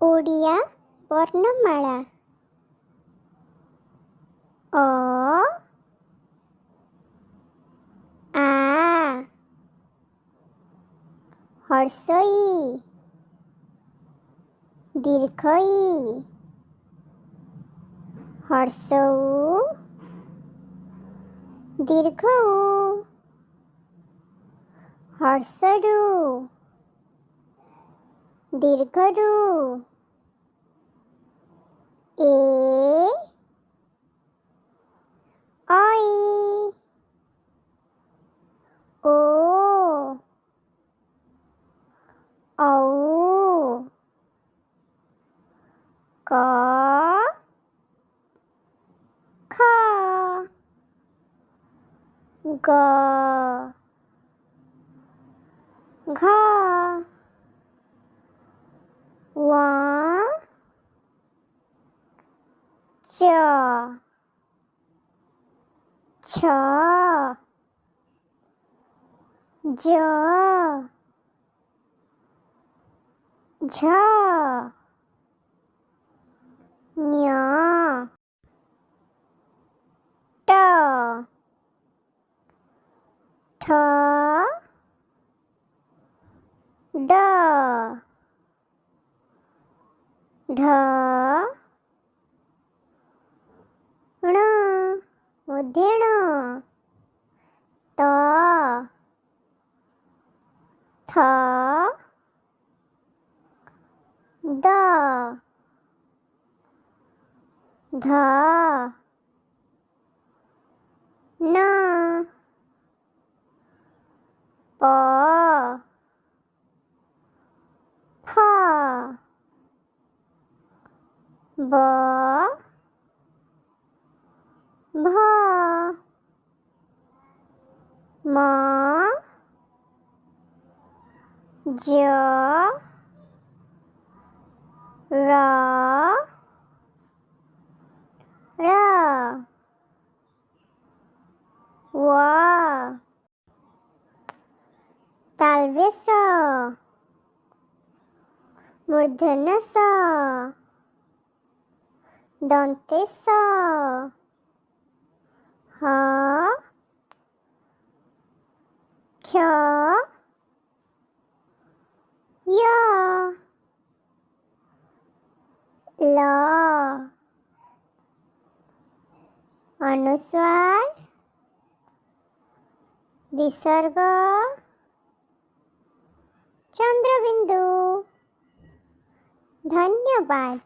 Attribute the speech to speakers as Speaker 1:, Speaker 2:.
Speaker 1: ओडिया वर्णमाला अ आ हर्षई दीर्घई हर्षौ दीर्घौ हर्षरु दीर्घरु ए ऐ ओ औ क ख ग घ व च छ ज झ ञ ट ठ ड ढ ण मध्यण त थ द ध न प फ ब भ म ज र ळ व तालव्य स मूर्धन्य स दन्ते स ह क्ष य ल अनुस्वार विसर्ग चंद्रबिंदु। धन्यवाद।